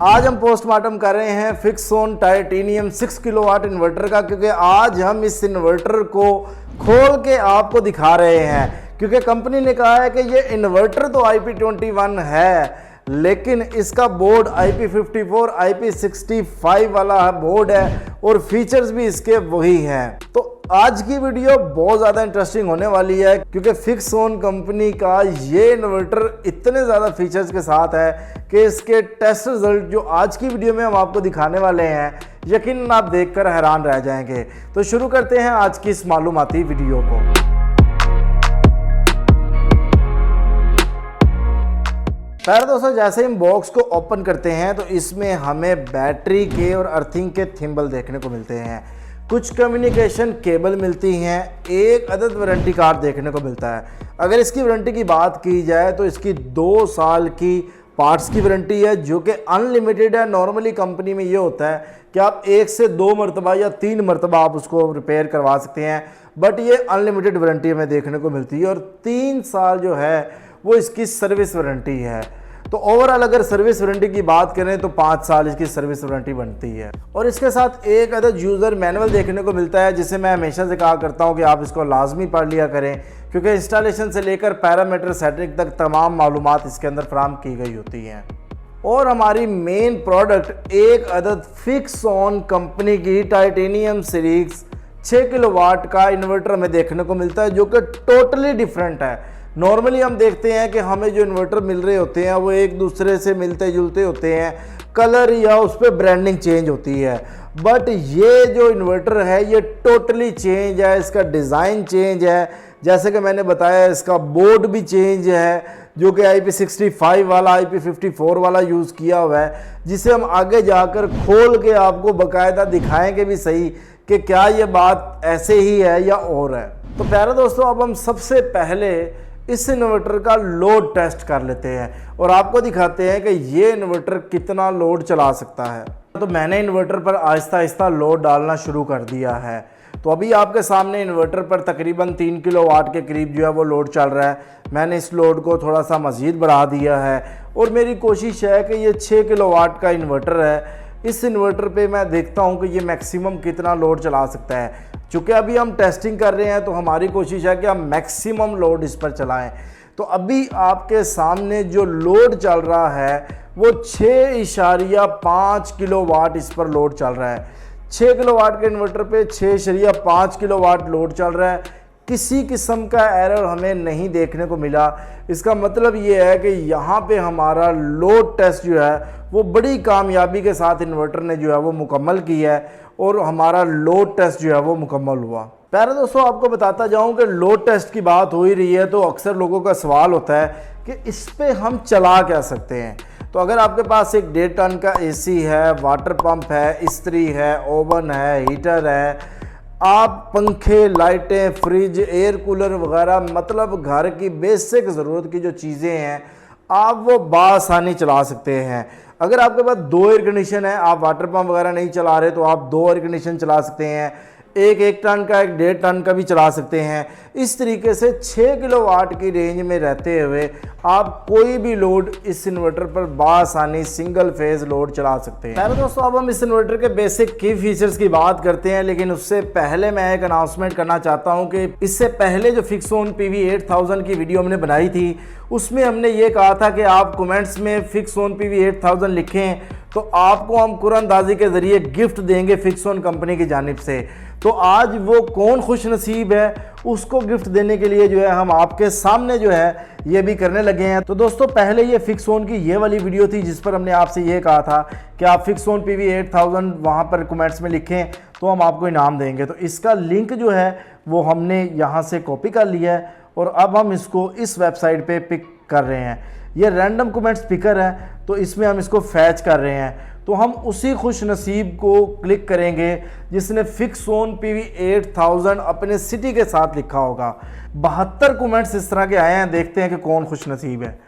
आज हम पोस्टमार्टम कर रहे हैं फिक्सोन टाइटेनियम 6 किलोवाट इन्वर्टर का, क्योंकि आज हम इस इन्वर्टर को खोल के आपको दिखा रहे हैं। क्योंकि कंपनी ने कहा है कि ये इन्वर्टर तो IP21 है, लेकिन इसका बोर्ड IP54 IP65 वाला बोर्ड है और फीचर्स भी इसके वही हैं। तो आज की वीडियो बहुत ज़्यादा इंटरेस्टिंग होने वाली है, क्योंकि फिक्सोन कंपनी का ये इन्वर्टर इतने ज़्यादा फीचर्स के साथ है कि इसके टेस्ट रिजल्ट जो आज की वीडियो में हम आपको दिखाने वाले हैं, यकीनन आप देखकर हैरान रह जाएंगे। तो शुरू करते हैं आज की इस मालूमाती वीडियो को। पहले दोस्तों, जैसे हम बॉक्स को ओपन करते हैं तो इसमें हमें बैटरी के और अर्थिंग के थिम्बल देखने को मिलते हैं, कुछ कम्युनिकेशन केबल मिलती हैं, एक अदद वारंटी कार्ड देखने को मिलता है। अगर इसकी वारंटी की बात की जाए तो इसकी 2 साल की पार्ट्स की वारंटी है, जो कि अनलिमिटेड है। नॉर्मली कंपनी में ये होता है कि आप 1 से 2 मरतबा या 3 मरतबा आप उसको रिपेयर करवा सकते हैं, बट ये अनलिमिटेड वारंटी हमें देखने को मिलती है। और 3 साल जो है वो इसकी सर्विस वारंटी है। तो ओवरऑल अगर सर्विस वारंटी की बात करें तो 5 साल इसकी सर्विस वारंटी बनती है। और इसके साथ एक अदद यूज़र मैनुअल देखने को मिलता है, जिसे मैं हमेशा से कहा करता हूं कि आप इसको लाजमी पढ़ लिया करें, क्योंकि इंस्टॉलेशन से लेकर पैरामीटर सेटिंग तक तमाम मालूमात इसके अंदर फराहम की गई होती हैं। और हमारी मेन प्रोडक्ट एक अदद फिक्सोन कंपनी की टाइटेनियम सीरीज 6 किलोवाट का इन्वर्टर हमें देखने को मिलता है, जो कि टोटली डिफरेंट है। नॉर्मली हम देखते हैं कि हमें जो इन्वर्टर मिल रहे होते हैं वो एक दूसरे से मिलते जुलते होते हैं, कलर या उस पर ब्रांडिंग चेंज होती है, बट ये जो इन्वर्टर है ये टोटली चेंज है। इसका डिज़ाइन चेंज है, जैसे कि मैंने बताया इसका बोर्ड भी चेंज है, जो कि IP65 वाला IP54 वाला यूज़ किया हुआ है, जिसे हम आगे जाकर खोल के आपको बाकायदा दिखाएंगे भी सही कि क्या ये बात ऐसे ही है या और है। तो प्यारे दोस्तों, अब हम सबसे पहले इस इन्वर्टर का लोड टेस्ट कर लेते हैं और आपको दिखाते हैं कि ये इन्वर्टर कितना लोड चला सकता है। तो मैंने इन्वर्टर पर आहिस्ता आहिस्ता लोड डालना शुरू कर दिया है। तो अभी आपके सामने इन्वर्टर पर तकरीबन 3 किलोवाट के करीब जो है वो लोड चल रहा है। मैंने इस लोड को थोड़ा सा मज़ीद बढ़ा दिया है और मेरी कोशिश है कि ये 6 किलोवाट का इन्वर्टर है। इस इन्वर्टर पे मैं देखता हूँ कि ये मैक्सिमम कितना लोड चला सकता है। चूँकि अभी हम टेस्टिंग कर रहे हैं तो हमारी कोशिश है कि हम मैक्सिमम लोड इस पर चलाएं। तो अभी आपके सामने जो लोड चल रहा है वो 6.5 किलोवाट इस पर लोड चल रहा है। 6 किलोवाट के इन्वर्टर पे 6.5 किलोवाट लोड चल रहा है। किसी किस्म का एरर हमें नहीं देखने को मिला। इसका मतलब ये है कि यहाँ पे हमारा लोड टेस्ट जो है वो बड़ी कामयाबी के साथ इन्वर्टर ने जो है वो मुकम्मल किया है और हमारा लोड टेस्ट जो है वो मुकम्मल हुआ। प्यारे दोस्तों, आपको बताता जाऊँ कि लोड टेस्ट की बात हो ही रही है तो अक्सर लोगों का सवाल होता है कि इस पर हम चला क्या सकते हैं। तो अगर आपके पास एक 1.5 टन का AC है, वाटर पंप है, इस्त्री है, ओवन है, हीटर है, आप पंखे, लाइटें, फ्रिज, एयर कूलर वगैरह, मतलब घर की बेसिक ज़रूरत की जो चीज़ें हैं आप वो बासानी चला सकते हैं। अगर आपके पास 2 एयर कंडीशन है, आप वाटर पंप वगैरह नहीं चला रहे तो आप 2 एयर कंडीशन चला सकते हैं। एक 1 टन का, एक 1.5 टन का भी चला सकते हैं। इस तरीके से 6 किलोवाट की रेंज में रहते हुए आप कोई भी लोड इस इन्वर्टर पर बासानी सिंगल फेज लोड चला सकते हैं। पहले दोस्तों, अब हम इस इन्वर्टर के बेसिक की फीचर्स की बात करते हैं, लेकिन उससे पहले मैं एक अनाउंसमेंट करना चाहता हूं कि इससे पहले जो फिक्सोन PV8000 की वीडियो हमने बनाई थी उसमें हमने ये कहा था कि आप कमेंट्स में फिक्सोन PV8000 लिखें तो आपको हम कुरानंदाजी के ज़रिए गिफ्ट देंगे फिक्सोन कंपनी की जानिब से। तो आज वो कौन खुश नसीब है, उसको गिफ्ट देने के लिए जो है हम आपके सामने जो है ये भी करने लगे हैं। तो दोस्तों, पहले ये फिक्सोन की ये वाली वीडियो थी जिस पर हमने आपसे ये कहा था कि आप फिक्सोन PV8000 वहाँ पर कमेंट्स में लिखें तो हम आपको इनाम देंगे। तो इसका लिंक जो है वो हमने यहाँ से कॉपी कर लिया है और अब हम इसको इस वेबसाइट पे पिक कर रहे हैं। ये रैंडम कमेंट्स पिकर है तो इसमें हम इसको फैच कर रहे हैं। तो हम उसी खुश नसीब को क्लिक करेंगे जिसने फिक्सोन PV8000 अपने सिटी के साथ लिखा होगा। 72 कमेंट्स इस तरह के आए हैं, देखते हैं कि कौन खुश नसीब है।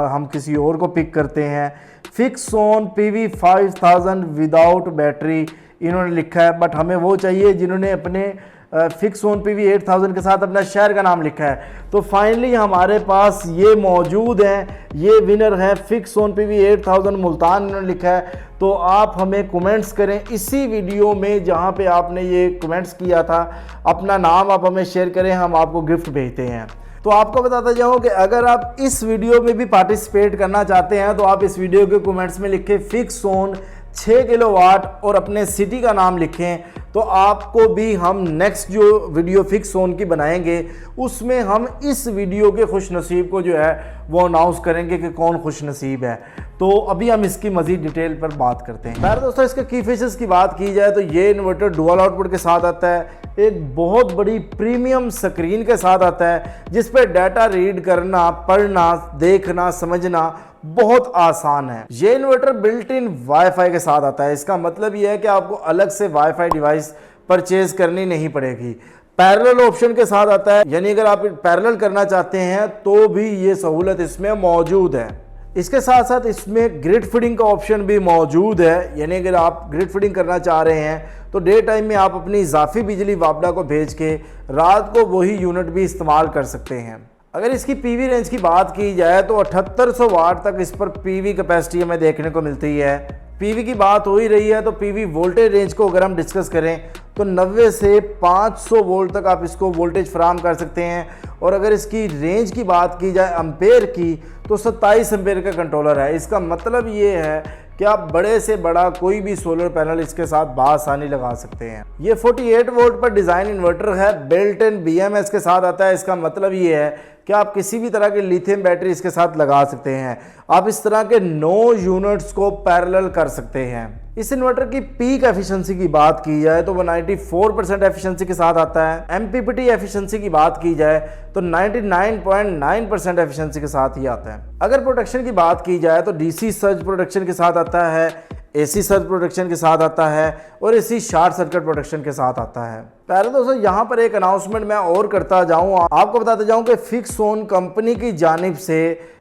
हम किसी और को पिक करते हैं। फिक्सोन PV5000 विदाउट बैटरी इन्होंने लिखा है, बट हमें वो चाहिए जिन्होंने अपने फिक्स ऑन पीवी 8000 के साथ अपना शहर का नाम लिखा है। तो फाइनली हमारे पास ये मौजूद हैं, ये विनर है फिक्स ऑन पीवी 8000 मुल्तान इन्होंने लिखा है। तो आप हमें कमेंट्स करें इसी वीडियो में जहाँ पे आपने ये कमेंट्स किया था, अपना नाम आप हमें शेयर करें, हम आपको गिफ्ट भेजते हैं। तो आपको बताता जाऊँ कि अगर आप इस वीडियो में भी पार्टिसिपेट करना चाहते हैं तो आप इस वीडियो के कमेंट्स में लिखें फिक्स ऑन 6 किलोवाट और अपने सिटी का नाम लिखें, तो आपको भी हम नेक्स्ट जो वीडियो फिक्स ऑन की बनाएंगे उसमें हम इस वीडियो के खुशनसीब को जो है वो अनाउंस करेंगे कि कौन खुशनसीब है। तो अभी हम इसकी मज़ीद डिटेल पर बात करते हैं। पहले दोस्तों इसके की फीचर्स की बात की जाए तो ये इन्वर्टर डुअल आउटपुट के साथ आता है, एक बहुत बड़ी प्रीमियम स्क्रीन के साथ आता है जिस पर डाटा रीड करना, पढ़ना, देखना, समझना बहुत आसान है। ये इन्वर्टर बिल्ट इन वाईफाई के साथ आता है। इसका मतलब ये है कि आपको अलग से वाईफाई डिवाइस परचेज करनी नहीं पड़ेगी। पैरेलल ऑप्शन के साथ आता है, यानी अगर आप पैरेलल करना चाहते हैं तो भी ये सहूलत इसमें मौजूद है। इसके साथ साथ इसमें ग्रिड फीडिंग का ऑप्शन भी मौजूद है, यानी अगर आप ग्रिड फीडिंग करना चाह रहे हैं तो डे टाइम में आप अपनी इजाफी बिजली वापडा को भेज के रात को वही यूनिट भी इस्तेमाल कर सकते हैं। अगर इसकी पीवी रेंज की बात की जाए तो 7800 वाट तक इस पर पीवी कैपेसिटी हमें देखने को मिलती है। पीवी की बात हो ही रही है तो पीवी वोल्टेज रेंज को अगर हम डिस्कस करें तो 90 से 500 वोल्ट तक आप इसको वोल्टेज फराहम कर सकते हैं। और अगर इसकी रेंज की बात की जाए एम्पेयर की तो 27 एम्पेयर का कंट्रोलर है। इसका मतलब ये है कि आप बड़े से बड़ा कोई भी सोलर पैनल इसके साथ बआसानी लगा सकते हैं। ये 48 वोल्ट पर डिज़ाइन इन्वर्टर है, बिल्ट इन BMS के साथ आता है। इसका मतलब ये है कि आप किसी भी तरह की लिथियम बैटरी इसके साथ लगा सकते हैं। आप इस तरह के 9 यूनिट्स को पैरेलल कर सकते हैं। इस इन्वर्टर की पीक एफिशिएंसी की बात की जाए तो वो 94% एफिशिएंसी के साथ आता है। MPPT एफिशिएंसी की बात की जाए तो 99.9% एफिशिएंसी के साथ ही आता है। अगर प्रोटेक्शन की बात की जाए तो DC सर्ज प्रोटेक्शन के साथ आता है, AC सर्ज प्रोटेक्शन के साथ आता है और AC शॉर्ट सर्किट प्रोटेक्शन के साथ आता है। पहले दोस्तों यहाँ पर एक अनाउंसमेंट मैं और करता जाऊँ, आपको बताता जाऊँ कि फिक्स ऑन कंपनी की जानिब से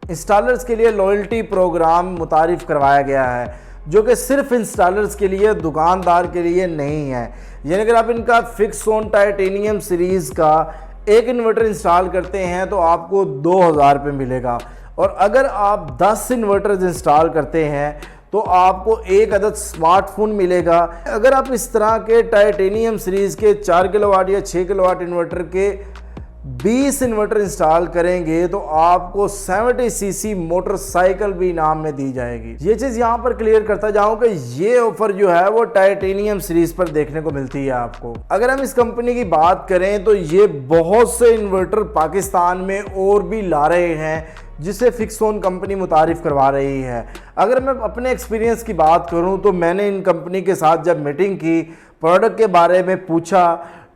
इंस्टॉलर्स के लिए लॉयल्टी प्रोग्राम मुतारिफ करवाया गया है जो कि सिर्फ इंस्टॉलर्स के लिए, दुकानदार के लिए नहीं है। यानी अगर आप इनका फिक्स ऑन टाइटेनियम सीरीज़ का एक इन्वर्टर इंस्टॉल करते हैं तो आपको 2000 रुपये मिलेगा, और अगर आप 10 इन्वर्टर्स इंस्टॉल करते हैं तो आपको एक अदद स्मार्टफोन मिलेगा। अगर आप इस तरह के टाइटेनियम सीरीज़ के 4 किलोवाट या 6 किलोवाट इन्वर्टर के 20 इन्वर्टर इंस्टॉल करेंगे तो आपको 70 सीसी मोटरसाइकिल भी इनाम में दी जाएगी। ये चीज़ यहाँ पर क्लियर करता जाऊँ कि ये ऑफर जो है वो टाइटेनियम सीरीज पर देखने को मिलती है आपको। अगर हम इस कंपनी की बात करें तो ये बहुत से इन्वर्टर पाकिस्तान में और भी ला रहे हैं जिसे फिक्स ऑन कंपनी मुतारिफ करवा रही है। अगर मैं अपने एक्सपीरियंस की बात करूं तो मैंने इन कंपनी के साथ जब मीटिंग की, प्रोडक्ट के बारे में पूछा,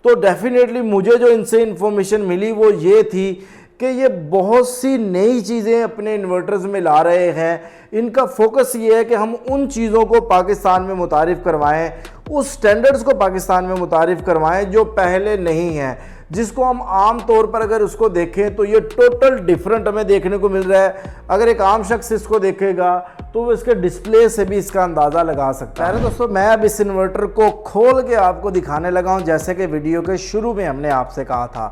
तो डेफिनेटली मुझे जो इनसे इन्फॉर्मेशन मिली वो ये थी कि ये बहुत सी नई चीज़ें अपने इन्वर्टर्स में ला रहे हैं। इनका फोकस ये है कि हम उन चीज़ों को पाकिस्तान में मुतारिफ करवाएं, उस स्टैंडर्ड्स को पाकिस्तान में मुतारिफ करवाएं जो पहले नहीं है, जिसको हम आम तौर पर अगर उसको देखें तो ये टोटल डिफरेंट हमें देखने को मिल रहा है। अगर एक आम शख्स इसको देखेगा तो वो इसके डिस्प्ले से भी इसका अंदाज़ा लगा सकता है। दोस्तों मैं अब इस इन्वर्टर को खोल के आपको दिखाने लगा हूँ, जैसे कि वीडियो के शुरू में हमने आपसे कहा था।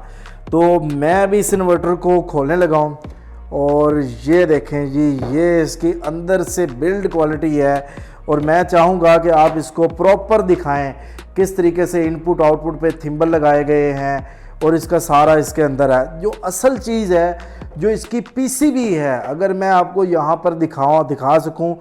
तो मैं अभी इस इन्वर्टर को खोलने लगा हूँ और ये देखें जी, ये इसकी अंदर से बिल्ड क्वालिटी है। और मैं चाहूँगा कि आप इसको प्रॉपर दिखाएं किस तरीके से इनपुट आउटपुट पे थिम्बल लगाए गए हैं और इसका सारा इसके अंदर है। जो असल चीज़ है, जो इसकी PCB है, अगर मैं आपको यहाँ पर दिखा सकूँ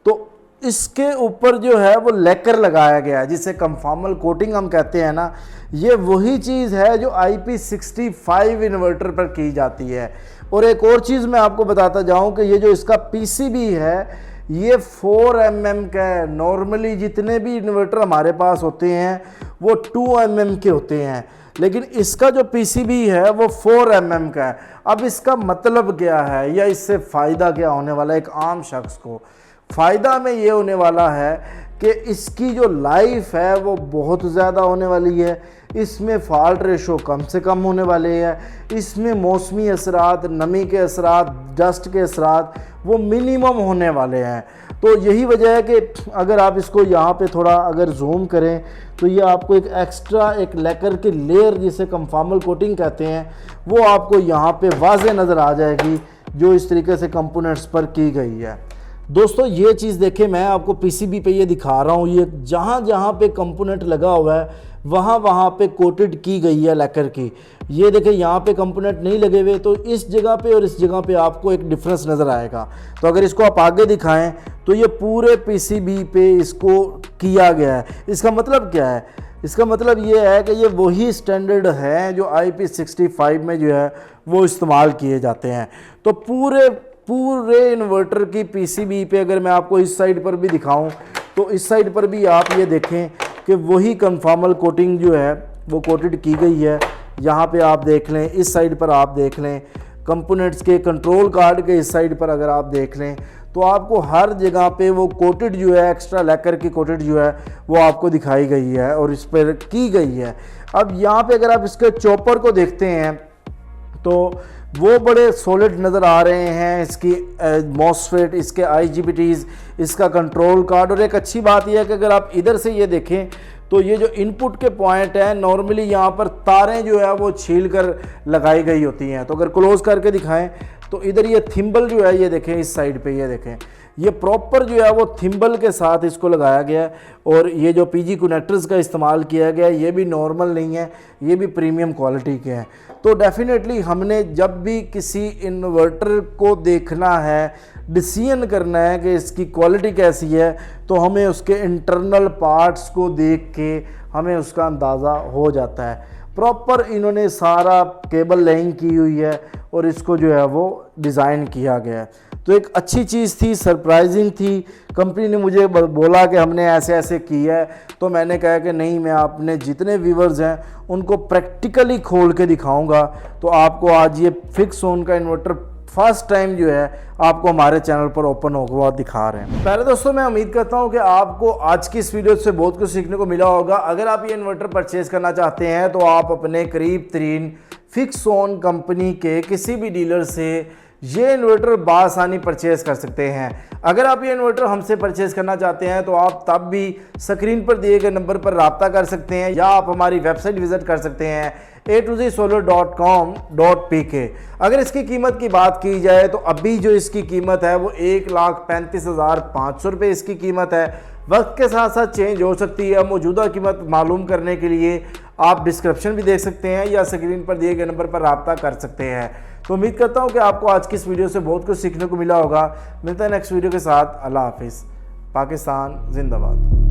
तो इसके ऊपर जो है वो लेकर लगाया गया है जिसे कंफॉर्मल कोटिंग हम कहते हैं ना। ये वही चीज़ है जो IP65 इन्वर्टर पर की जाती है। और एक और चीज़ मैं आपको बताता जाऊं कि ये जो इसका PCB है ये 4 mm का है। नॉर्मली जितने भी इन्वर्टर हमारे पास होते हैं वो 2 mm के होते हैं, लेकिन इसका जो PCB है वो 4 mm का है। अब इसका मतलब क्या है या इससे फ़ायदा क्या होने वाला है एक आम शख्स को? फ़ायदा में ये होने वाला है कि इसकी जो लाइफ है वो बहुत ज़्यादा होने वाली है। इसमें फॉल्ट रेशो कम से कम होने वाले हैं। इसमें मौसमी असरात, नमी के असरात, डस्ट के असरात वो मिनिमम होने वाले हैं। तो यही वजह है कि अगर आप इसको यहाँ पे थोड़ा अगर जूम करें तो ये आपको एक एक्स्ट्रा एक लेकर की लेयर जिसे कंफॉर्मल कोटिंग कहते हैं वो आपको यहाँ पे वाज़ेह नज़र आ जाएगी जो इस तरीके से कंपोनेंट्स पर की गई है। दोस्तों ये चीज़ देखें, मैं आपको पीसीबी पे ये दिखा रहा हूँ, ये जहाँ जहाँ पे कंपोनेंट लगा हुआ है वहाँ वहाँ पे कोटेड की गई है लेकर की। ये देखें यहाँ पे कंपोनेंट नहीं लगे हुए, तो इस जगह पे और इस जगह पे आपको एक डिफरेंस नज़र आएगा। तो अगर इसको आप आगे दिखाएं तो ये पूरे पीसीबी पे इसको किया गया है। इसका मतलब क्या है? इसका मतलब ये है कि ये वही स्टैंडर्ड है जो IP65 में जो है वो इस्तेमाल किए जाते हैं। तो पूरे इन्वर्टर की पीसीबी पे अगर मैं आपको इस साइड पर भी दिखाऊं तो इस साइड पर भी आप ये देखें कि वही कन्फॉर्मल कोटिंग जो है वो कोटेड की गई है। यहाँ पे आप देख लें, इस साइड पर आप देख लें, कंपोनेंट्स के कंट्रोल कार्ड के इस साइड पर अगर आप देख लें तो आपको हर जगह पे वो कोटेड जो है एक्स्ट्रा लेकर की कोटेड जो है वो आपको दिखाई गई है और इस पर की गई है। अब यहाँ पे अगर आप इसके चॉपर को देखते हैं तो वो बड़े सॉलिड नज़र आ रहे हैं, इसकी मॉसफेट, इसके IGBTs, इसका कंट्रोल कार्ड। और एक अच्छी बात यह है कि अगर आप इधर से ये देखें तो ये जो इनपुट के पॉइंट हैं नॉर्मली यहाँ पर तारें जो है वो छील कर लगाई गई होती हैं। तो अगर क्लोज करके दिखाएं तो इधर ये थिम्बल जो है ये देखें, इस साइड पे ये देखें, ये प्रॉपर जो है वो थिम्बल के साथ इसको लगाया गया है। और ये जो PG कनेक्टर्स का इस्तेमाल किया गया है ये भी नॉर्मल नहीं है, ये भी प्रीमियम क्वालिटी के हैं। तो डेफिनेटली हमने जब भी किसी इन्वर्टर को देखना है, डिसीजन करना है कि इसकी क्वालिटी कैसी है, तो हमें उसके इंटरनल पार्ट्स को देख के हमें उसका अंदाज़ा हो जाता है। प्रॉपर इन्होंने सारा केबल लेइंग की हुई है और इसको जो है वो डिज़ाइन किया गया है। तो एक अच्छी चीज़ थी, सरप्राइजिंग थी। कंपनी ने मुझे बोला कि हमने ऐसे ऐसे किया है, तो मैंने कहा कि नहीं, मैं अपने जितने व्यूवर्स हैं उनको प्रैक्टिकली खोल के दिखाऊंगा। तो आपको आज ये फिक्स ऑन का इन्वर्टर फर्स्ट टाइम जो है आपको हमारे चैनल पर ओपन होगा दिखा रहे हैं। पहले दोस्तों मैं उम्मीद करता हूं कि आपको आज की इस वीडियो से बहुत कुछ सीखने को मिला होगा। अगर आप ये इन्वर्टर परचेज करना चाहते हैं तो आप अपने करीब तरीन फिक्स ऑन कंपनी के किसी भी डीलर से ये इन्वर्टर बासानी परचेज कर सकते हैं। अगर आप ये इन्वर्टर हमसे परचेज करना चाहते हैं तो आप तब भी स्क्रीन पर दिए गए नंबर पर रब्ता कर सकते हैं या आप हमारी वेबसाइट विजिट कर सकते हैं a2zsolar.com.pk। अगर इसकी कीमत की बात की जाए तो अभी जो इसकी कीमत है वो 1,35,500 रुपये इसकी कीमत है। वक्त के साथ साथ चेंज हो सकती है। मौजूदा कीमत मालूम करने के लिए आप डिस्क्रिप्शन भी देख सकते हैं या स्क्रीन पर दिए गए नंबर पर रब्ता कर सकते हैं। तो उम्मीद करता हूं कि आपको आज की इस वीडियो से बहुत कुछ सीखने को मिला होगा। मिलता है नेक्स्ट वीडियो के साथ। अल्लाह हाफिज़। पाकिस्तान जिंदाबाद।